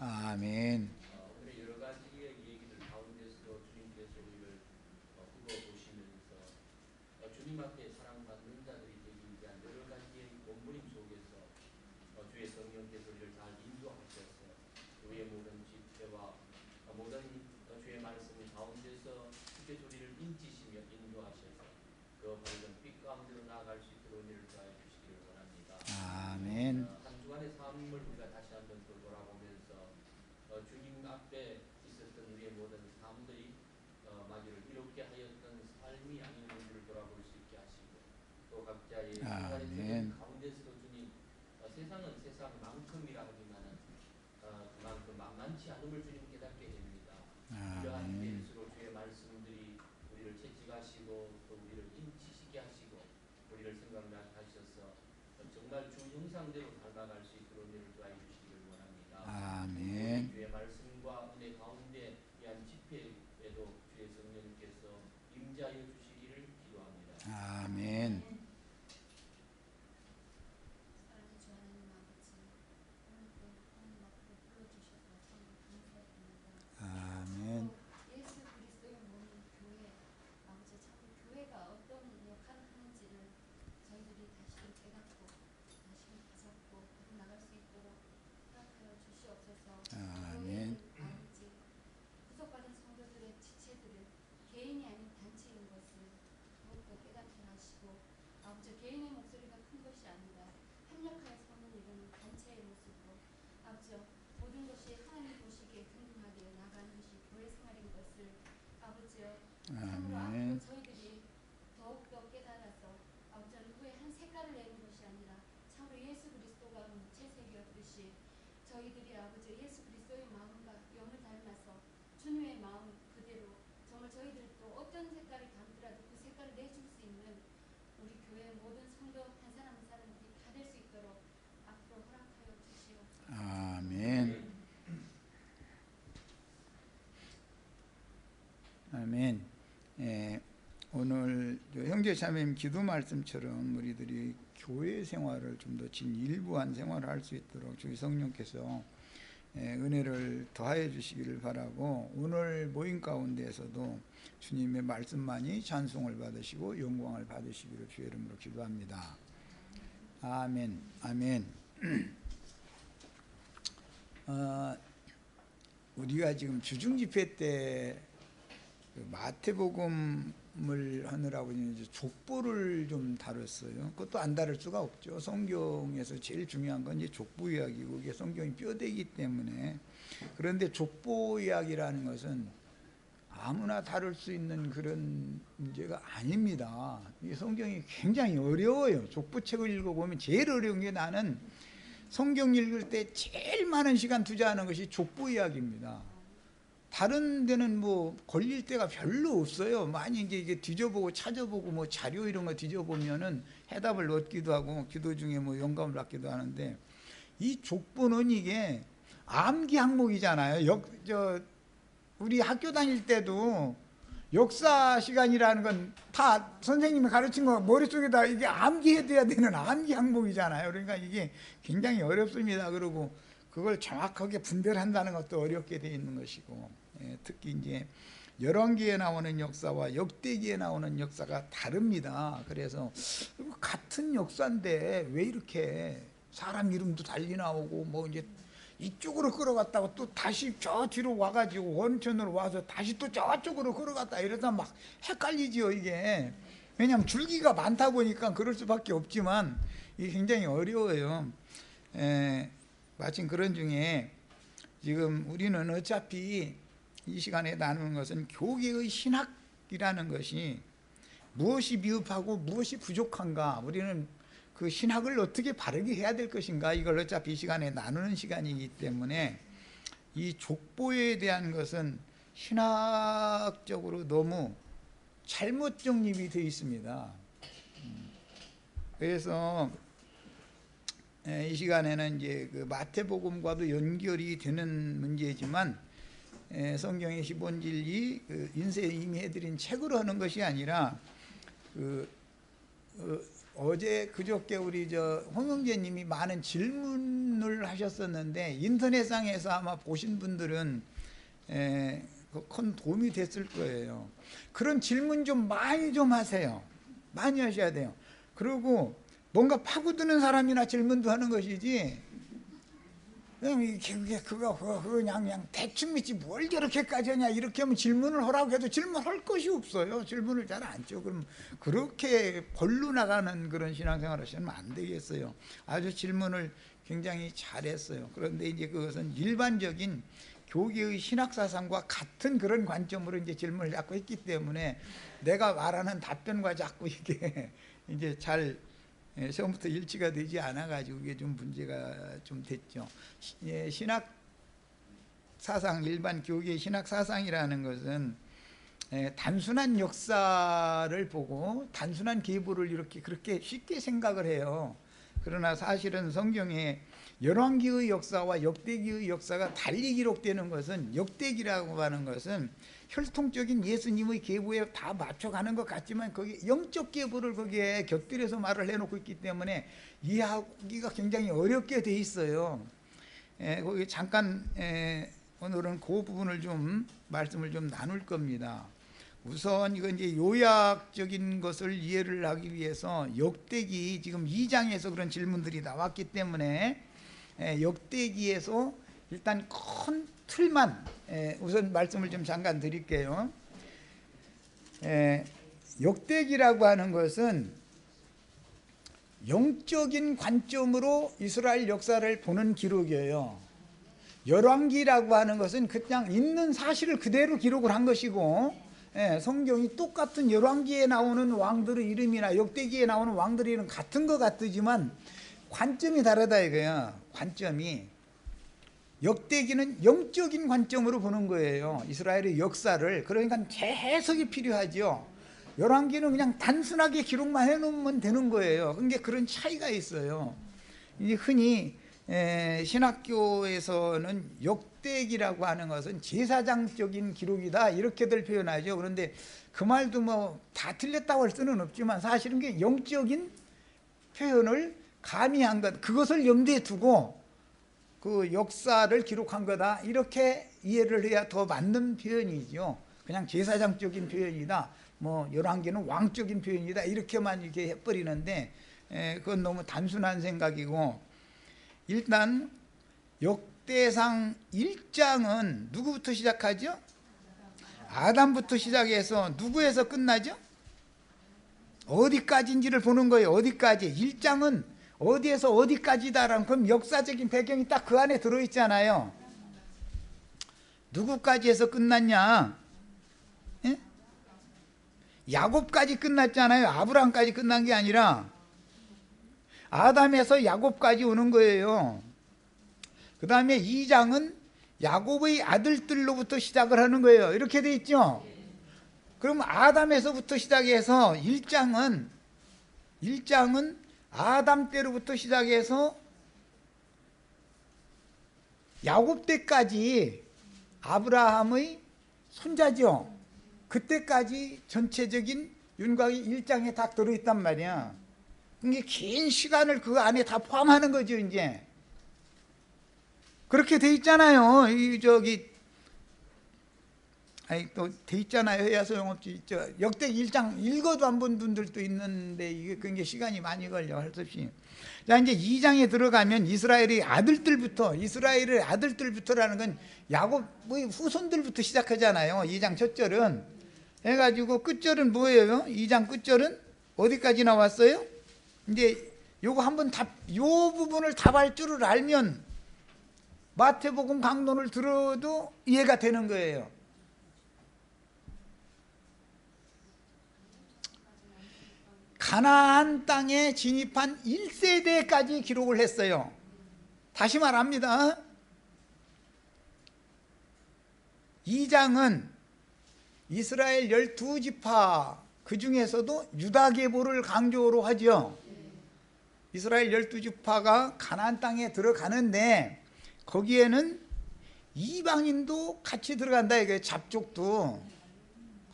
아멘. 오늘의 여러 가지의 얘기들 가운데서도 주님께서 우리를 굽어보시면서 주님 앞에 사랑받는 자들이 되기 위한 여러 가지의 몸부림 속에서 주의 성령께서 우리를 잘 인도하셔서 주의 모든 집회와 모든 주의 말씀 가운데서 주의 소리를 인치시며 인도하셔서 그 밝은 빛 가운데로 나아갈 수 있도록 은혜를 더하여 주시기를 원합니다. 아멘. 한 주간의 삶을 우리가 다시 한번 또 돌아보면서 주님 앞에 있었던 우리의 모든 삶들이 마귀를 이롭게 하였던 삶이 아니었는지를 돌아볼 수 있게 하시고 또 각자의 순간의 가운데서도 주님 세상은 세상만큼이라 하지만은 그만큼 만만치 않음을 주님 깨닫게 됩니다. 이러한 때일수록 주의 말씀들이 우리를 채찍하시고 또 우리를 인치시게 하시고 우리를 생각나게 하셔서 정말 주 형상대로 닮아갈 수 있도록 은혜를 더하여 주시기를 원합니다. 아멘. 주의 말씀과 은혜 가운데 이한 집회에도 주의 성령께서 임재하여 주시기를 기도합니다. 아멘. 아멘. 예수 그리스도의 몸인 교회, 아버지 참 교회가 어떤 역할을 하는지를 저희들이 다시금 깨닫고 다시금 다잡고 나갈 수 있도록 허락하여 주시옵소서. 아멘. 교회는 아버지 구속받은 성도들의 지체들을 개인이 아닌 단체인 것을 더욱더 깨닫게 하시고 아버지 개인의 목소리가 큰 것이 아니라 협력하여 서는 이런 단체의 모습으로 아버지 모든 것이 하나님 보시기에 든든하게 나가는 것이 교회 생활인 것을 아버지여 참으로 앞으로 저희들이 더욱더 깨달아서 아버지 누구의 한 색깔을 내는 것이 아니라 참으로 예수 그리스도가 무채색이었듯이 저희들이 아버지 예수 그리스도의 마음과 영을 닮아서 주님의 마음 그대로 정말 저희들도 어떤 색깔이 담더라도 그 색깔을 내줄 수 있는 우리 교회 모든 성도 한 사람 한 사람들이 다 될 수 있도록 앞으로 허락하여 주시옵소서. 아멘. 아멘. 오늘 형제 자매님 기도 말씀처럼 우리들이 교회 생활을 좀 더 진일부한 생활을 할 수 있도록 주의 성령께서 은혜를 더하여 주시기를 바라고 오늘 모임 가운데에서도 주님의 말씀만이 찬송을 받으시고 영광을 받으시기를 주의 이름으로 기도합니다. 아멘. 아멘. 우리가 지금 주중집회 때 마태복음을 하느라고 이제 족보를 좀 다뤘어요. 그것도 안 다룰 수가 없죠. 성경에서 제일 중요한 건 이제 족보 이야기고 이게 성경이 뼈대기 때문에. 그런데 족보 이야기라는 것은 아무나 다룰 수 있는 그런 문제가 아닙니다. 이 성경이 굉장히 어려워요. 족보책을 읽어보면 제일 어려운 게 나는 성경 읽을 때 제일 많은 시간 투자하는 것이 족보 이야기입니다. 다른 데는 뭐 걸릴 때가 별로 없어요. 많이 이게 뒤져보고 찾아보고 뭐 자료 이런 거 뒤져보면은 해답을 얻기도 하고 기도 중에 뭐 영감을 받기도 하는데 이 족보는 이게 암기 항목이잖아요. 우리 학교 다닐 때도 역사 시간이라는 건 다 선생님이 가르친 거 머릿속에다 이게 암기해둬야 되는 암기 항목이잖아요. 그러니까 이게 굉장히 어렵습니다. 그리고 그걸 정확하게 분별한다는 것도 어렵게 돼 있는 것이고, 특히 이제 열왕기에 나오는 역사와 역대기에 나오는 역사가 다릅니다. 그래서 같은 역사인데 왜 이렇게 사람 이름도 달리 나오고 뭐 이제 이쪽으로 끌어갔다가 또 다시 저 뒤로 와가지고 원천으로 와서 다시 또 저쪽으로 끌어갔다 이러다 막 헷갈리지요 이게. 왜냐하면 줄기가 많다 보니까 그럴 수밖에 없지만 이게 굉장히 어려워요. 마침 그런 중에 지금 우리는 어차피 이 시간에 나누는 것은 교계의 신학이라는 것이 무엇이 미흡하고 무엇이 부족한가, 우리는 그 신학을 어떻게 바르게 해야 될 것인가, 이걸 어차피 이 시간에 나누는 시간이기 때문에 이 족보에 대한 것은 신학적으로 너무 잘못 정립이 되어 있습니다. 그래서 이 시간에는 이제 그 마태복음과도 연결이 되는 문제지만 성경의 기본진리 인쇄에 이미 해드린 책으로 하는 것이 아니라 어제 그저께 우리 저 홍영재님이 많은 질문을 하셨었는데 인터넷상에서 아마 보신 분들은 큰 도움이 됐을 거예요. 그런 질문 좀 많이 좀 하세요. 많이 하셔야 돼요. 그리고 뭔가 파고드는 사람이나 질문도 하는 것이지 그냥 그거 그냥 대충 믿지 뭘 저렇게까지 하냐 이렇게 하면 질문을 하라고 해도 질문할 것이 없어요. 질문을 잘 안 줘. 그럼 그렇게 벌로 나가는 그런 신앙생활 하시면 안 되겠어요. 아주 질문을 굉장히 잘했어요. 그런데 이제 그것은 일반적인 교계의 신학사상과 같은 그런 관점으로 이제 질문을 자꾸 했기 때문에 내가 말하는 답변과 자꾸 이게 이제 잘 처음부터 일치가 되지 않아가지고 이게 좀 문제가 좀 됐죠. 신학 사상, 일반 교계 신학 사상이라는 것은 단순한 역사를 보고 단순한 계보를 이렇게 그렇게 쉽게 생각을 해요. 그러나 사실은 성경에 열왕기의 역사와 역대기의 역사가 달리 기록되는 것은 역대기라고 하는 것은 혈통적인 예수님의 계보에 다 맞춰가는 것 같지만 거기 영적 계보를 거기에 곁들여서 말을 해놓고 있기 때문에 이해하기가 굉장히 어렵게 돼 있어요. 거기 잠깐 오늘은 그 부분을 좀 말씀을 좀 나눌 겁니다. 우선 이건 이제 요약적인 것을 이해를 하기 위해서 역대기 지금 2장에서 그런 질문들이 나왔기 때문에 역대기에서 일단 큰 틀만 우선 말씀을 좀 잠깐 드릴게요. 역대기라고 하는 것은 영적인 관점으로 이스라엘 역사를 보는 기록이에요. 열왕기라고 하는 것은 그냥 있는 사실을 그대로 기록을 한 것이고 성경이 똑같은 열왕기에 나오는 왕들의 이름이나 역대기에 나오는 왕들의 이름 같은 것 같지만 관점이 다르다 이거야. 관점이 역대기는 영적인 관점으로 보는 거예요. 이스라엘의 역사를. 그러니까 재해석이 필요하죠. 열왕기는 그냥 단순하게 기록만 해놓으면 되는 거예요. 그러니까 그런 차이가 있어요. 이제 흔히 신학교에서는 역대기라고 하는 것은 제사장적인 기록이다 이렇게들 표현하죠. 그런데 그 말도 뭐 다 틀렸다고 할 수는 없지만 사실은 게 영적인 표현을 가미한 것, 그것을 염두에 두고 그 역사를 기록한 거다 이렇게 이해를 해야 더 맞는 표현이죠. 그냥 제사장적인 표현이다, 뭐 열왕기는 왕적인 표현이다 이렇게만 이렇게 해버리는데 그건 너무 단순한 생각이고, 일단 역대상 1장은 누구부터 시작하죠? 아담부터 시작해서 누구에서 끝나죠? 어디까지인지를 보는 거예요. 어디까지. 1장은 어디에서 어디까지다라는 그럼 역사적인 배경이 딱 그 안에 들어있잖아요. 누구까지 해서 끝났냐? 예? 야곱까지 끝났잖아요. 아브라함까지 끝난 게 아니라 아담에서 야곱까지 오는 거예요. 그 다음에 2장은 야곱의 아들들로부터 시작을 하는 거예요. 이렇게 돼 있죠. 그럼 아담에서부터 시작해서 1장은 아담 때로부터 시작해서 야곱 때까지 아브라함의 손자죠. 그때까지 전체적인 윤곽이 1장에 다 들어있단 말이야. 그게 긴 시간을 그 안에 다 포함하는 거죠. 이제 그렇게 돼 있잖아요. 또 돼 있잖아요. 해야 소용없지. 역대기 1장 읽어도 안 본 분들도 있는데 이게 굉장히 시간이 많이 걸려 할 수 없이. 자, 이제 2장에 들어가면 이스라엘의 아들들부터라는 건 야곱의 후손들부터 시작하잖아요. 2장 첫 절은 해가지고 끝절은 뭐예요? 2장 끝절은 어디까지 나왔어요? 이제 요거 한번 요 부분을 답할 줄을 알면 마태복음 강론을 들어도 이해가 되는 거예요. 가나안 땅에 진입한 1세대까지 기록을 했어요. 다시 말합니다. 2장은 이스라엘 12지파 그 중에서도 유다계보를 강조로 하죠. 이스라엘 12지파가 가나안 땅에 들어가는데 거기에는 이방인도 같이 들어간다 이거예요. 잡족도.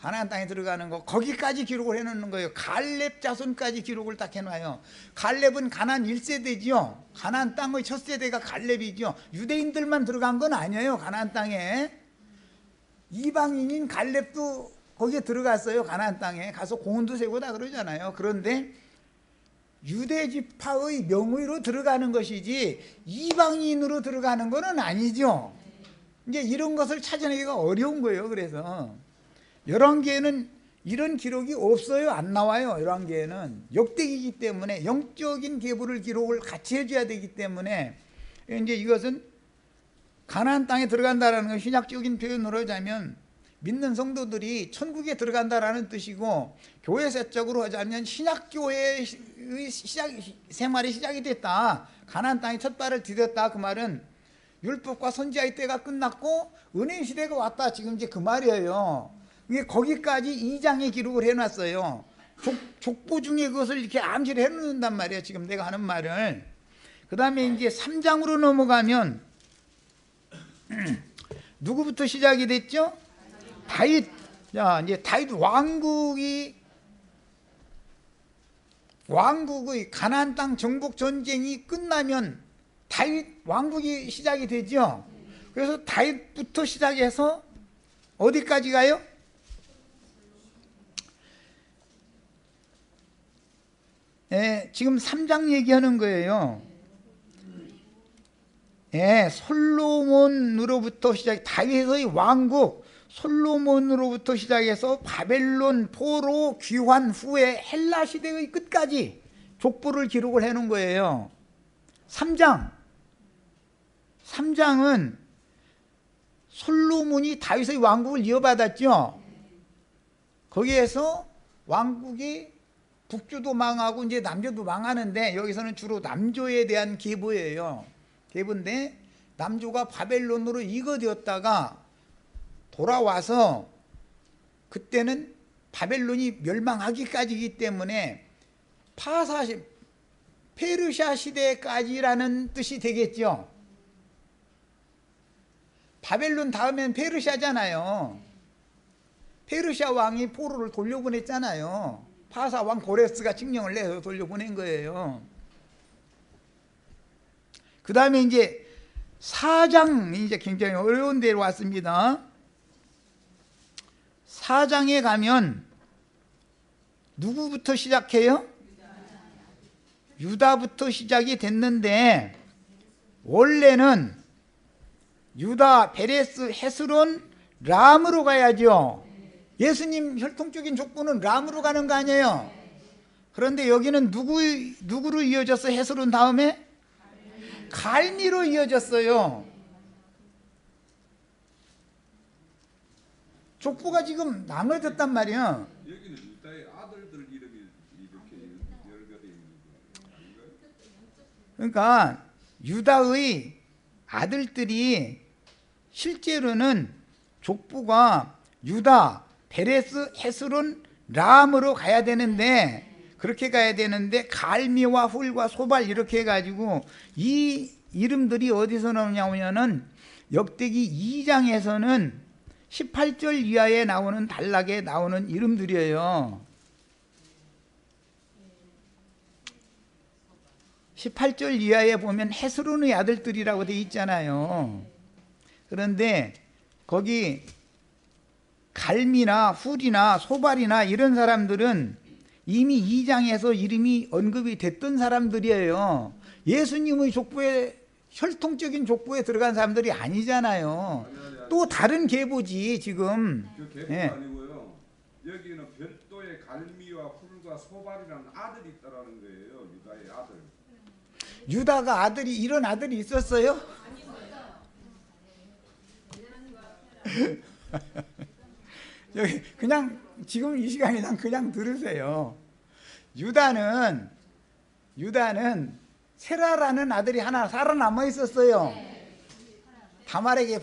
가나안 땅에 들어가는 거 거기까지 기록을 해놓는 거예요. 갈렙 자손까지 기록을 딱 해놔요. 갈렙은 가나안 1세대지요. 가나안 땅의 첫 세대가 갈렙이죠. 유대인들만 들어간 건 아니에요. 가나안 땅에 이방인인 갈렙도 거기에 들어갔어요. 가나안 땅에 가서 공원도 세고 다 그러잖아요. 그런데 유대 지파의 명의로 들어가는 것이지 이방인으로 들어가는 것은 아니죠. 이제 이런 것을 찾아내기가 어려운 거예요. 그래서 열왕기에는 이런 기록이 없어요. 안 나와요. 열왕기에는 역대기이기 때문에 영적인 계보를 기록을 같이 해줘야 되기 때문에 이제 이것은 가나안 땅에 들어간다라는 건 신약적인 표현으로 하자면 믿는 성도들이 천국에 들어간다라는 뜻이고, 교회사적으로 하자면 신약교회의 생활이 시작이 됐다. 가나안 땅에 첫 발을 디뎠다. 그 말은 율법과 선지자의 때가 끝났고 은혜의 시대가 왔다. 지금 이제 그 말이에요. 이게 거기까지 2장에 기록을 해놨어요. 족보 중에 그것을 이렇게 암시를 해놓는단 말이에요. 지금 내가 하는 말을. 그 다음에 이제 3장으로 넘어가면 누구부터 시작이 됐죠? 다윗. 자, 이제 다윗 왕국의 가나안 땅 정복 전쟁이 끝나면 다윗 왕국이 시작이 되죠. 그래서 다윗부터 시작해서 어디까지 가요? 지금 3장 얘기하는 거예요. 솔로몬으로부터 시작, 다윗의 왕국 솔로몬으로부터 시작해서 바벨론 포로 귀환 후에 헬라 시대의 끝까지 족보를 기록을 해놓은 거예요. 3장은 솔로몬이 다윗의 왕국을 이어받았죠. 거기에서 왕국이 북조도 망하고 이제 남조도 망하는데, 여기서는 주로 남조에 대한 계보예요. 계보인데 남조가 바벨론으로 이거되었다가 돌아와서, 그때는 바벨론이 멸망하기까지이기 때문에 페르시아 시대까지라는 뜻이 되겠죠. 바벨론 다음엔 페르시아잖아요. 페르시아 왕이 포로를 돌려보냈잖아요. 파사 왕 고레스가 칙령을 내서 돌려보낸 거예요. 그 다음에 이제 4장, 이제 굉장히 어려운 데로 왔습니다. 4장에 가면 누구부터 시작해요? 유다부터 시작이 됐는데, 원래는 유다, 베레스, 헤스론, 람으로 가야죠. 예수님 혈통적인 족보는 람으로 가는 거 아니에요? 그런데 여기는 누구로 이어졌어? 헤스론 다음에? 갈미로 이어졌어요. 족보가 지금 나눠졌단 말이야. 여기는 유다의 아들들 이름이 이렇게 열거되어 있는 거 아닌가요? 그러니까 유다의 아들들이 실제로는 족보가 유다, 베레스, 헤스론, 람으로 가야 되는데, 그렇게 가야 되는데 갈미와 훌과 소발 이렇게 해가지고 이 이름들이 어디서 나오냐면은 역대기 2장에서는 18절 이하에 나오는 단락에 나오는 이름들이에요. 18절 이하에 보면 헤스론의 아들들이라고 돼 있잖아요. 그런데 거기 갈미나 훌이나 소발이나 이런 사람들은 이미 2장에서 이름이 언급이 됐던 사람들이에요. 예수님의 족보에, 혈통적인 족보에 들어간 사람들이 아니잖아요. 또 다른 계보지 지금. 그 계보가 아니고요. 여기는 별도의 갈미와 훌과 소발이라는 아들이 있다라는 거예요. 유다의 아들. 유다가 이런 아들이 있었어요? 여기 그냥 지금 이 시간에 그냥 들으세요. 유다는 세라라는 아들이 하나 살아남아 있었어요. 다말에게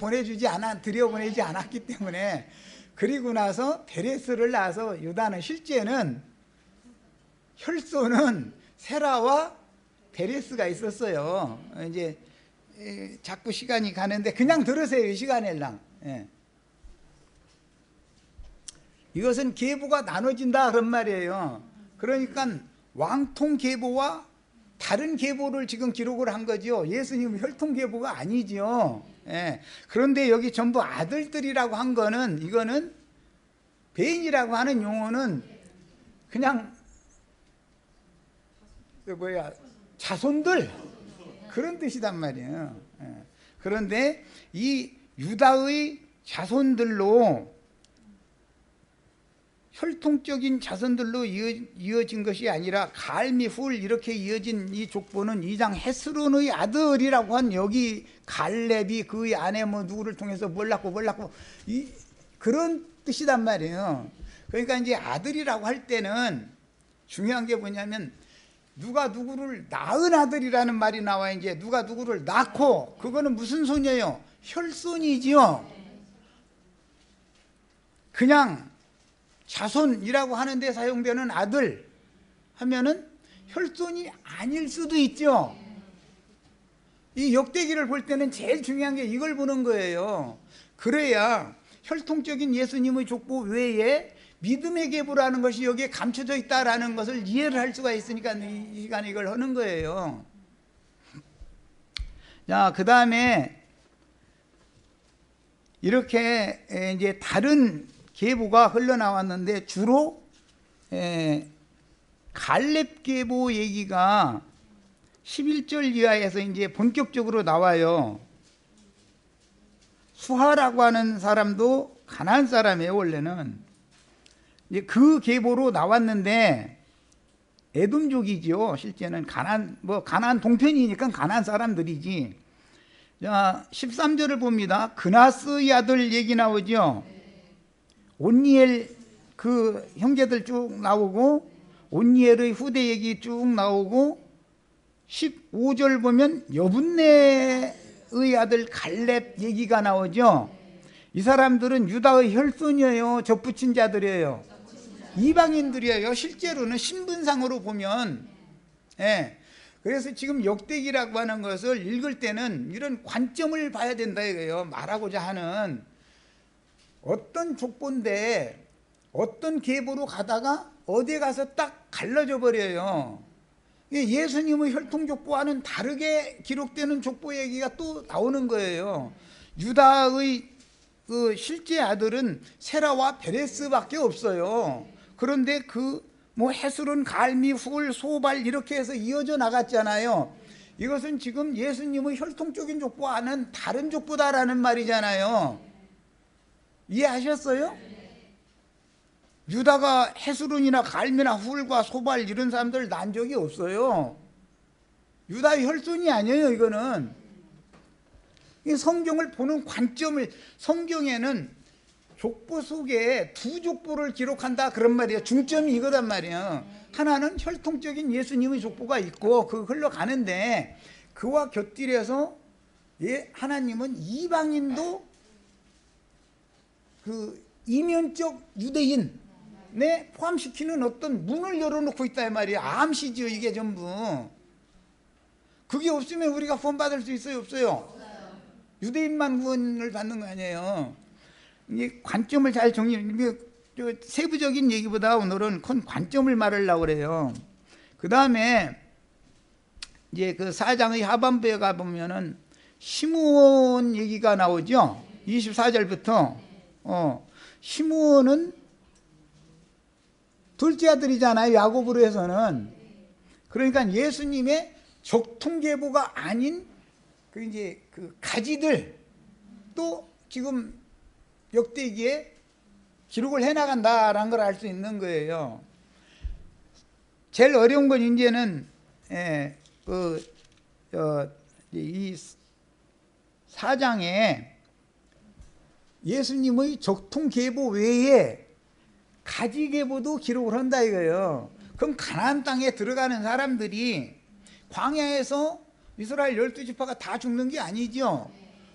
들여보내지 않았기 때문에. 그리고 나서 베레스를 낳아서, 유다는 실제는 혈소는 세라와 베레스가 있었어요. 이제 자꾸 시간이 가는데 그냥 들으세요. 이 시간에랑. 이것은 계보가 나눠진다 그런 말이에요. 그러니까 왕통 계보와 다른 계보를 지금 기록을 한 거죠. 예수님은 혈통 계보가 아니죠. 예. 그런데 여기 전부 아들들이라고 한 거는, 이거는 베인이라고 하는 용어는 그냥 자손들 그런 뜻이단 말이에요. 예. 그런데 이 유다의 자손들로, 혈통적인 자손들로 이어진 것이 아니라 갈미 훌 이렇게 이어진 이 족보는 2장 헤스론의 아들이라고 한, 여기 갈렙이 그의 아내 뭐 누구를 통해서 뭘 낳고 그런 뜻이단 말이에요. 그러니까 이제 아들이라고 할 때는 중요한 게 뭐냐면, 누가 누구를 낳은 아들이라는 말이 나와. 이제 누가 누구를 낳고, 그거는 무슨 손이에요? 혈손이지요. 그냥 자손이라고 하는데 사용되는 아들 하면은 혈손이 아닐 수도 있죠. 이 역대기를 볼 때는 제일 중요한 게 이걸 보는 거예요. 그래야 혈통적인 예수님의 족보 외에 믿음의 계보라는 것이 여기에 감춰져 있다라는 것을 이해를 할 수가 있으니까 이 시간에 이걸 하는 거예요. 자, 그 다음에 이렇게 이제 다른 계보가 흘러나왔는데, 주로 갈렙 계보 얘기가 11절 이하에서 이제 본격적으로 나와요. 수하라고 하는 사람도 가나안 사람이에요. 원래는 이제 그 계보로 나왔는데 에돔족이죠. 실제는 가나안 동편이니까 가나안 사람들이지. 자, 13절을 봅니다. 그나스의 아들 얘기 나오죠. 온니엘 그 형제들 쭉 나오고, 온니엘의 후대 얘기 쭉 나오고, 15절 보면 여분네의 아들 갈렙 얘기가 나오죠. 이 사람들은 유다의 혈손이에요. 접붙인 자들이에요. 이방인들이에요. 실제로는 신분상으로 보면. 예. 그래서 지금 역대기라고 하는 것을 읽을 때는 이런 관점을 봐야 된다 이거예요. 말하고자 하는 어떤 족보인데 어떤 계보로 가다가 어디에 가서 딱 갈라져 버려요. 예수님의 혈통족보와는 다르게 기록되는 족보 얘기가 또 나오는 거예요. 유다의 그 실제 아들은 세라와 베레스밖에 없어요. 그런데 헤스론, 갈미, 훌, 소발 이렇게 해서 이어져 나갔잖아요. 이것은 지금 예수님의 혈통적인 족보와는 다른 족보다라는 말이잖아요. 이해하셨어요? 유다가 헤스론이나 갈미나 훌과 소발 이런 사람들 난 적이 없어요. 유다의 혈손이 아니에요. 이거는 이 성경을 보는 관점을, 성경에는 족보 속에 두 족보를 기록한다 그런 말이에요. 중점이 이거단 말이에요. 하나는 혈통적인 예수님의 족보가 있고 그 흘러가는데, 그와 곁들여서 하나님은 이방인도 그 이면적 유대인에 포함시키는 어떤 문을 열어놓고 있다 이 말이에요. 암시죠 이게 전부. 그게 없으면 우리가 구원받을 수 있어요? 없어요? 유대인만 구원을 받는 거 아니에요. 이 관점을 잘 세부적인 얘기보다 오늘은 관점을 말하려고 그래요. 그 다음에 이제 그 4장의 하반부에 가보면은 시므온 얘기가 나오죠. 24절부터. 시므온은 둘째 아들이잖아요. 야곱으로 해서는. 그러니까 예수님의 적통계보가 아닌 그 가지들 또 지금 역대기에 기록을 해나간다라는 걸 알 수 있는 거예요. 제일 어려운 건 이제는 이 4장에 예수님의 적통계보 외에 가지계보도 기록을 한다 이거예요. 그럼 가나안 땅에 들어가는 사람들이 광야에서 이스라엘 12지파가 다 죽는 게 아니죠.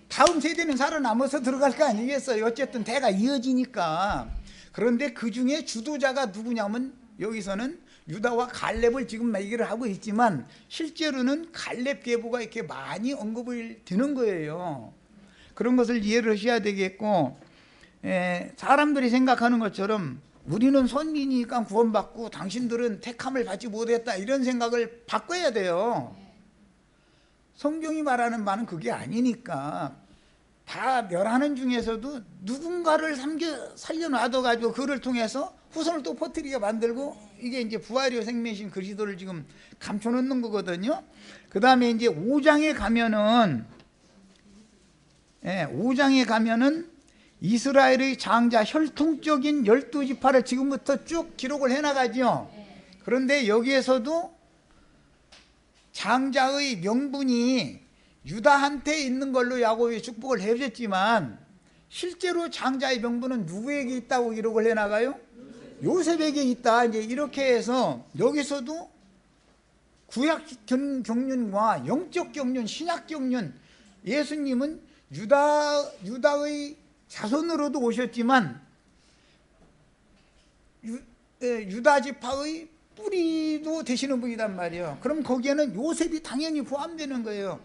다음 세대는 살아남아서 들어갈 거 아니겠어요. 어쨌든 대가 이어지니까. 그런데 그 중에 주도자가 누구냐면 여기서는 유다와 갈렙을 지금 얘기를 하고 있지만 실제로는 갈렙 계보가 이렇게 많이 언급을 되는 거예요. 그런 것을 이해를 하셔야 되겠고, 사람들이 생각하는 것처럼 우리는 선민이니까 구원받고 당신들은 택함을 받지 못했다, 이런 생각을 바꿔야 돼요. 성경이 말하는 바는 그게 아니니까. 다 멸하는 중에서도 누군가를 살려놔둬가지고 그를 통해서 후손을 또 퍼뜨리게 만들고, 이게 이제 부활이요 생명이신 그리스도를 지금 감춰놓는 거거든요. 그 다음에 이제 5장에 가면은, 5장에 가면은 이스라엘의 장자 혈통적인 12지파를 지금부터 쭉 기록을 해나가죠. 그런데 여기에서도 장자의 명분이 유다한테 있는 걸로 야곱이 축복을 해줬지만, 실제로 장자의 명분은 누구에게 있다고 기록을 해나가요? 요셉에게 있다. 이제 이렇게 해서 여기서도 구약 경륜과 영적 경륜, 신약 경륜, 예수님은 유다의 자손으로도 오셨지만 유다 지파의 뿌리도 되시는 분이란 말이에요. 그럼 거기에는 요셉이 당연히 포함되는 거예요.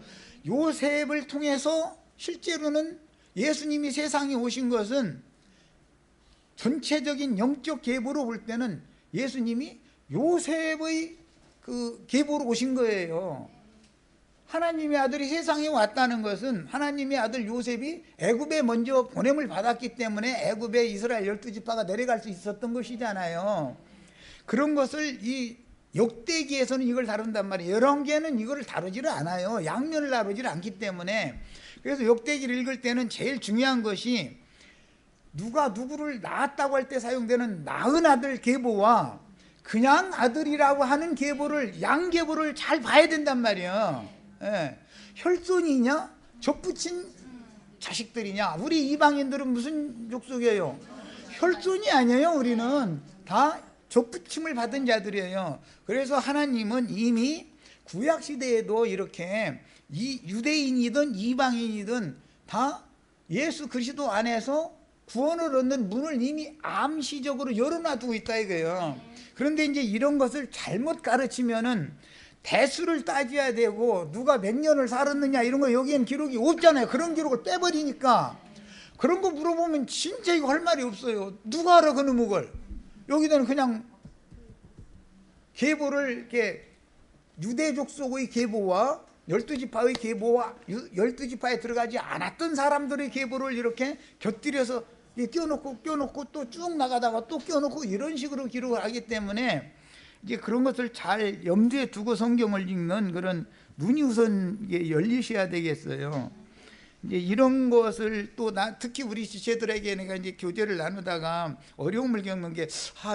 요셉을 통해서 실제로는 예수님이 세상에 오신 것은 전체적인 영적 계보로 볼 때는 예수님이 요셉의 그 계보로 오신 거예요. 하나님의 아들이 세상에 왔다는 것은 하나님의 아들 요셉이 애굽에 먼저 보냄을 받았기 때문에 애굽에 이스라엘 12지파가 내려갈 수 있었던 것이잖아요. 그런 것을 이 역대기에서는 이걸 다룬단 말이에요. 열왕기에는 이걸 다루지를 않아요. 양면을 다루지를 않기 때문에. 그래서 역대기를 읽을 때는 제일 중요한 것이 누가 누구를 낳았다고 할 때 사용되는 낳은 아들 계보와 그냥 아들이라고 하는 계보를, 양계보를 잘 봐야 된단 말이에요. 혈손이냐 접붙인 자식들이냐. 우리 이방인들은 무슨 족속이에요? 혈손이 아니에요. 우리는 다 접붙임을 받은 자들이에요. 그래서 하나님은 이미 구약시대에도 이렇게 유대인이든 이방인이든 다 예수 그리스도 안에서 구원을 얻는 문을 이미 암시적으로 열어놔두고 있다 이거예요. 그런데 이제 이런 것을 잘못 가르치면은 대수를 따져야 되고 누가 몇 년을 살았느냐 이런 거 여기엔 기록이 없잖아요. 그런 기록을 빼버리니까 그런 거 물어보면 진짜 이거 할 말이 없어요. 누가 알아 그놈의 걸. 여기는 그냥 계보를 이렇게 유대족 속의 계보와 12지파의 계보와 12지파에 들어가지 않았던 사람들의 계보를 이렇게 곁들여서 껴놓고 또 쭉 나가다가 또 껴놓고 이런 식으로 기록을 하기 때문에 이제 그런 것을 잘 염두에 두고 성경을 읽는 그런 눈이 우선 열리셔야 되겠어요. 이제 이런 것을 또 특히 우리 지체들에게 내가 이제 교제를 나누다가 어려움을 겪는 게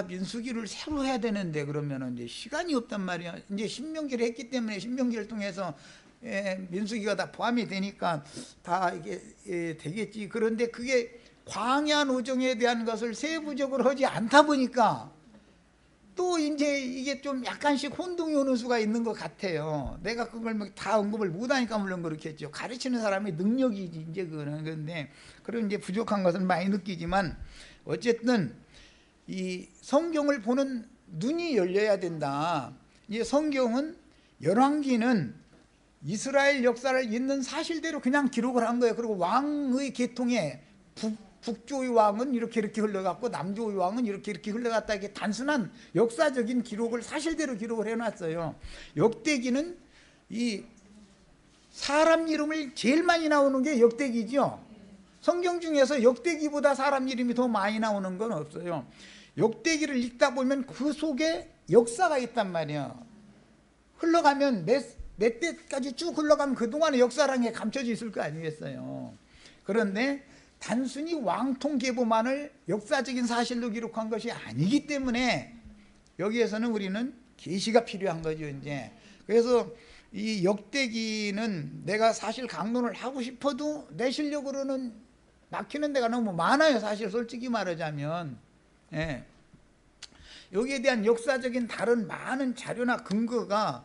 민수기를 새로 해야 되는데 그러면은 이제 시간이 없단 말이야. 이제 신명기를 했기 때문에 신명기를 통해서 민수기가 다 포함이 되니까 다 이게 되겠지. 그런데 그게 광야 노정에 대한 것을 세부적으로 하지 않다 보니까 또 이제 이게 좀 약간씩 혼동이 오는 수가 있는 것 같아요. 내가 그걸 다 언급을 못하니까 물론 그렇겠죠. 가르치는 사람의 능력이지 이제 그거는. 그런데 그런 이제 부족한 것을 많이 느끼지만 어쨌든 이 성경을 보는 눈이 열려야 된다. 이제 성경은 열왕기는 이스라엘 역사를 있는 사실대로 그냥 기록을 한 거예요. 그리고 왕의 계통에 북조의 왕은 이렇게 흘러갔고 남조의 왕은 이렇게 흘러갔다. 이게 단순한 역사적인 기록을 사실대로 기록을 해놨어요. 역대기는 이 사람 이름을 제일 많이 나오는 게 역대기죠. 성경 중에서 역대기보다 사람 이름이 더 많이 나오는 건 없어요. 역대기를 읽다 보면 그 속에 역사가 있단 말이에요. 흘러가면 몇 때까지 쭉 흘러가면 그동안의 역사라는 게 감춰져 있을 거 아니겠어요. 그런데 단순히 왕통 계보만을 역사적인 사실로 기록한 것이 아니기 때문에 여기에서는 우리는 계시가 필요한 거죠. 이제 그래서 이 역대기는 내가 사실 강론을 하고 싶어도 내 실력으로는 막히는 데가 너무 많아요. 사실 솔직히 말하자면 여기에 대한 역사적인 다른 많은 자료나 근거가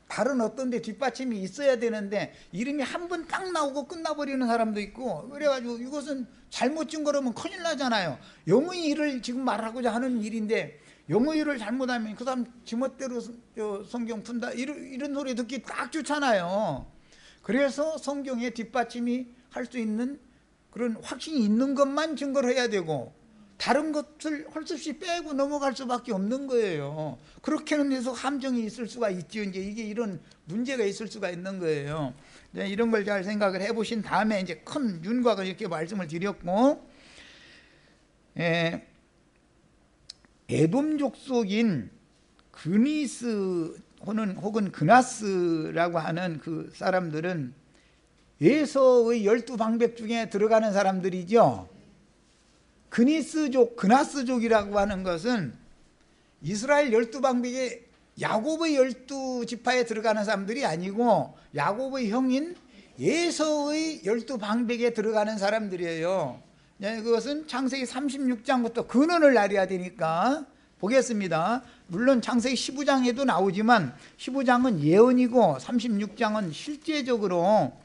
다른 어떤 데 뒷받침이 있어야 되는데 이름이 한 번 딱 나오고 끝나버리는 사람도 있고 그래가지고 이것은 잘못 증거라면 큰일 나잖아요. 영의 일을 지금 말하고자 하는 일인데 영의 일을 잘못하면 그 사람 지멋대로 성경 푼다 이런 소리 듣기 딱 좋잖아요. 그래서 성경에 뒷받침이 할 수 있는 그런 확신이 있는 것만 증거를 해야 되고 다른 것을 할 수 없이 빼고 넘어갈 수밖에 없는 거예요. 그렇게는 해서 함정이 있을 수가 있죠. 이제 이게 이런 문제가 있을 수가 있는 거예요. 이런 걸 잘 생각을 해보신 다음에 이제 큰 윤곽을 이렇게 말씀을 드렸고, 에돔 족속인 그니스 혹은 그나스라고 하는 그 사람들은 에서의 12방백 중에 들어가는 사람들이죠. 그니스족, 그나스족이라고 하는 것은 이스라엘 12방백의 야곱의 12지파에 들어가는 사람들이 아니고 야곱의 형인 에서의 12방백에 들어가는 사람들이에요. 그것은 창세기 36장부터 근원을 알아야 되니까 보겠습니다. 물론 창세기 15장에도 나오지만 15장은 예언이고 36장은 실제적으로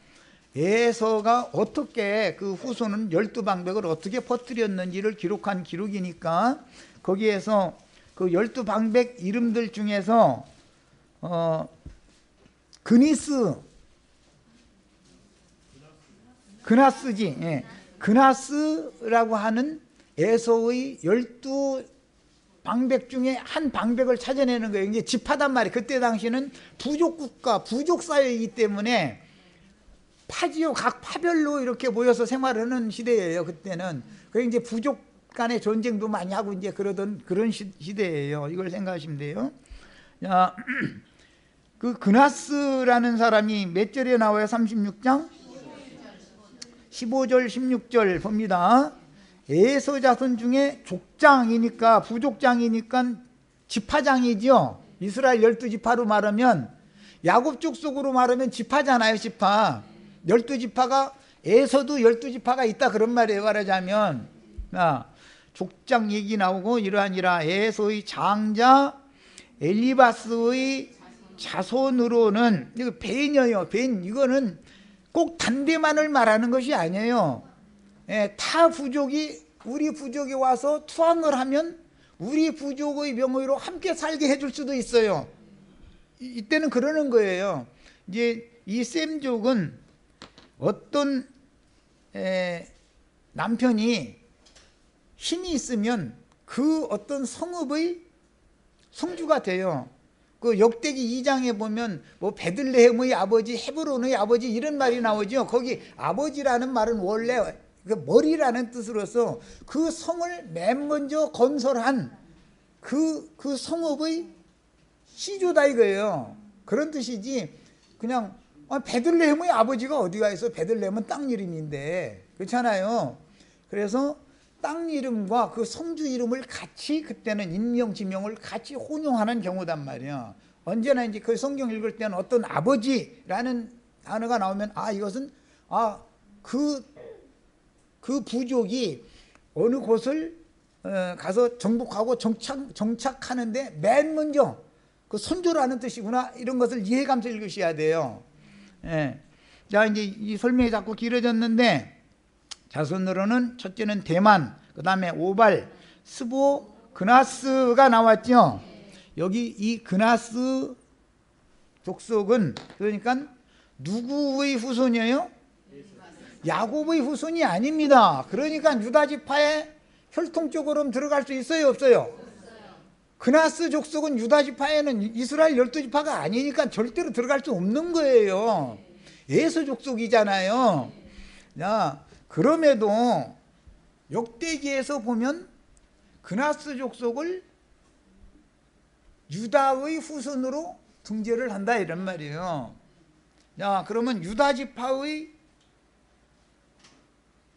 에서가 어떻게 그 후손은 12방백을 어떻게 퍼뜨렸는지를 기록한 기록이니까 거기에서 그 12방백 이름들 중에서 그나스지, 예. 그나스라고 하는 에서의 12방백 중에 한 방백을 찾아내는 거예요. 이게 지파단 말이에요. 그때 당시는 부족국가, 부족사회이기 때문에 파지요, 각 파별로 이렇게 모여서 생활하는 시대예요. 그때는. 그래서 이제 부족 간의 전쟁도 많이 하고 이제 그러던 그런 시대예요. 이걸 생각하시면 돼요. 자, 그 그나스라는 사람이 몇 절에 나와요? 36장? 15절, 16절 봅니다. 에서 자손 중에 족장이니까, 부족장이니까 지파장이죠. 이스라엘 12지파로 말하면, 야곱 족속으로 말하면 지파잖아요. 지파. 12지파가, 에서도 12지파가 있다 그런 말이에요. 말하자면 족장 얘기 나오고, 이러하니라 에서의 장자 엘리바스의 자손으로는, 이거 벤이에요. 벤. 이거는 꼭 단대만을 말하는 것이 아니에요. 타 부족이 우리 부족에 와서 투항을 하면 우리 부족의 명의로 함께 살게 해줄 수도 있어요. 이때는 그러는 거예요. 이제 이 셈족은 어떤 남편이 힘이 있으면 그 어떤 성읍의 성주가 돼요. 그 역대기 2장에 보면 뭐 베들레헴의 아버지, 헤브론의 아버지 이런 말이 나오죠. 거기 아버지라는 말은 원래 그 머리라는 뜻으로서 그 성을 맨 먼저 건설한 그 성읍의 시조다 이거예요. 그런 뜻이지 그냥 베들레헴의 아버지가 어디가 있어. 베들레헴은 땅 이름인데, 그렇잖아요. 그래서 땅 이름과 그 성주 이름을 같이, 그때는 인명 지명을 같이 혼용하는 경우단 말이야. 언제나 이제 그 성경 읽을 때는 어떤 아버지라는 단어가 나오면 이것은 그 부족이 어느 곳을 가서 정복하고 정착하는데 맨 먼저 그 선조라는 뜻이구나, 이런 것을 이해감서 읽으셔야 돼요. 예. 자, 이제 이 설명이 자꾸 길어졌는데, 자손으로는 첫째는 대만, 그 다음에 오발, 스보, 그나스가 나왔죠. 여기 이 그나스 족속은 그러니까 누구의 후손이에요? 야곱의 후손이 아닙니다. 그러니까 유다지파에 혈통적으로 들어갈 수 있어요, 없어요? 그나스 족속은 유다지파에는 이스라엘 12지파가 아니니까 절대로 들어갈 수 없는 거예요. 에서 족속이잖아요. 자, 그럼에도 역대기에서 보면 그나스 족속을 유다의 후손으로 등재를 한다 이런 말이에요. 자, 그러면 유다지파의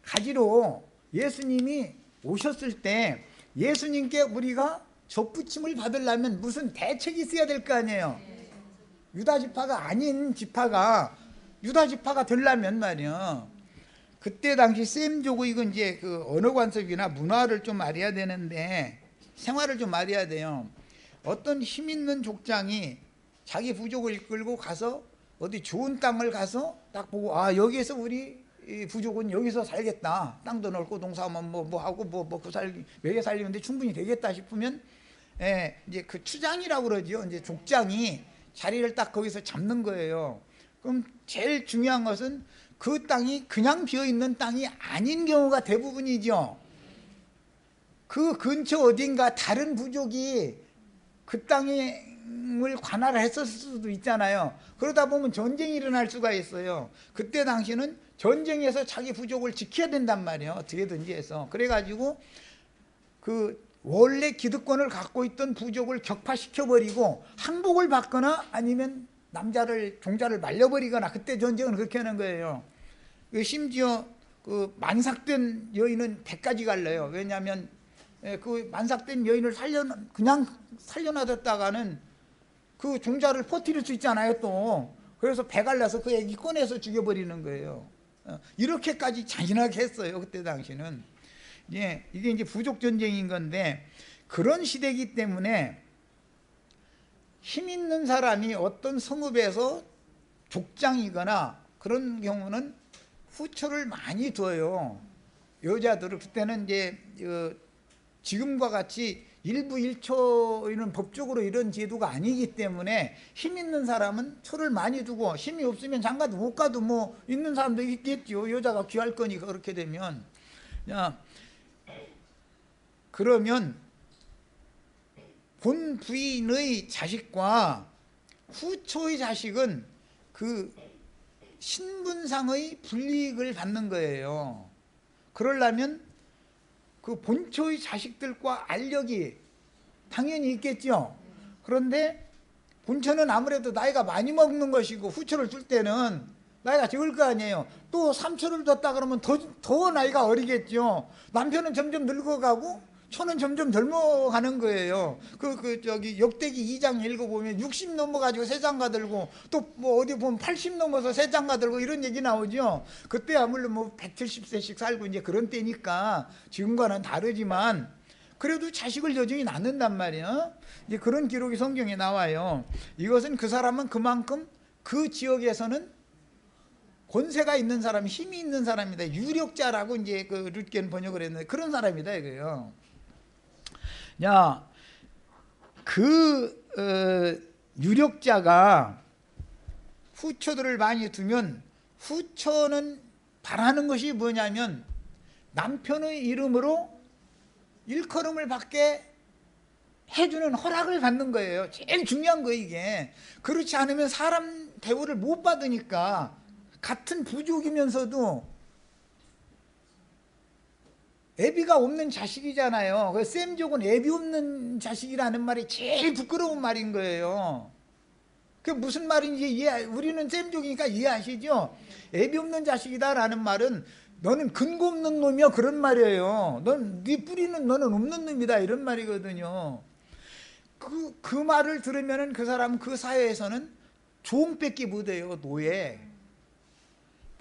가지로 예수님이 오셨을 때 예수님께 우리가 접붙임을 받으려면 무슨 대책이 있어야 될 거 아니에요. 유다지파가 아닌 지파가 유다지파가 되려면 말이야. 그때 당시 셈족의 이건 이제 그 언어 관습이나 문화를 좀 알아야 되는데, 생활을 좀 알아야 돼요. 어떤 힘 있는 족장이 자기 부족을 이끌고 가서 어디 좋은 땅을 가서 딱 보고 여기에서 우리 부족은 여기서 살겠다. 땅도 넓고 농사하면 뭐 하고 먹고 먹여 살리는데 충분히 되겠다 싶으면 이제 그 추장이라고 그러죠. 이제 족장이 자리를 딱 거기서 잡는 거예요. 그럼 제일 중요한 것은 그 땅이 그냥 비어 있는 땅이 아닌 경우가 대부분이죠. 그 근처 어딘가 다른 부족이 그 땅을 관할을 했었을 수도 있잖아요. 그러다 보면 전쟁이 일어날 수가 있어요. 그때 당시는 전쟁에서 자기 부족을 지켜야 된단 말이에요. 어떻게든지 해서. 그래가지고 그 원래 기득권을 갖고 있던 부족을 격파시켜버리고 항복을 받거나 아니면 종자를 말려버리거나, 그때 전쟁은 그렇게 하는 거예요. 심지어 그 만삭된 여인은 100까지 갈려요. 왜냐하면 그 만삭된 여인을 그냥 살려놔뒀다가는 그 종자를 퍼뜨릴 수 있잖아요 또. 그래서 배 갈라서 그 애기 꺼내서 죽여버리는 거예요. 이렇게까지 잔인하게 했어요 그때 당시는. 이게 이제 부족 전쟁인 건데, 그런 시대이기 때문에 힘 있는 사람이 어떤 성읍에서 족장이거나 그런 경우는 후처를 많이 둬요. 여자들을. 그때는 이제 지금과 같이 일부 1초는 법적으로 이런 제도가 아니기 때문에 힘 있는 사람은 초를 많이 두고, 힘이 없으면 장가도 못 가도 뭐 있는 사람도 있겠죠. 여자가 귀할 거니까. 그렇게 되면 그러면 본 부인의 자식과 후초의 자식은 그 신분상의 불이익을 받는 거예요. 그러려면 그 본초의 자식들과 알력이 당연히 있겠죠. 그런데 본초는 아무래도 나이가 많이 먹는 것이고, 후초를 줄 때는 나이가 적을 거 아니에요. 또 3초를 뒀다 그러면 더 나이가 어리겠죠. 남편은 점점 늙어가고 초는 점점 젊어가는 거예요. 저기 역대기 2장 읽어보면 60 넘어가지고 새 장가 들고, 또 뭐 어디 보면 80 넘어서 새 장가 들고 이런 얘기 나오죠. 그때 아무래도 뭐 170세씩 살고 이제 그런 때니까 지금과는 다르지만 그래도 자식을 여전히 낳는단 말이에요. 이제 그런 기록이 성경에 나와요. 이것은 그 사람은 그만큼 그 지역에서는 권세가 있는 사람, 힘이 있는 사람이다. 유력자라고 이제 그 룻겐 번역을 했는데 그런 사람이다 이거예요. 유력자가 후처들을 많이 두면, 후처는 바라는 것이 뭐냐면 남편의 이름으로 일컬음을 받게 해주는 허락을 받는 거예요. 제일 중요한 거 이게. 그렇지 않으면 사람 대우를 못 받으니까, 같은 부족이면서도 애비가 없는 자식이잖아요. 그 셈족은 애비 없는 자식이라는 말이 제일 부끄러운 말인 거예요. 그게 무슨 말인지 우리는 셈족이니까 이해하시죠? 애비 없는 자식이다라는 말은 너는 근거 없는 놈이야, 그런 말이에요. 네 뿌리는 너는 없는 놈이다, 이런 말이거든요. 그 말을 들으면은 그 사람은 그 사회에서는 종밖에 못해요. 노예.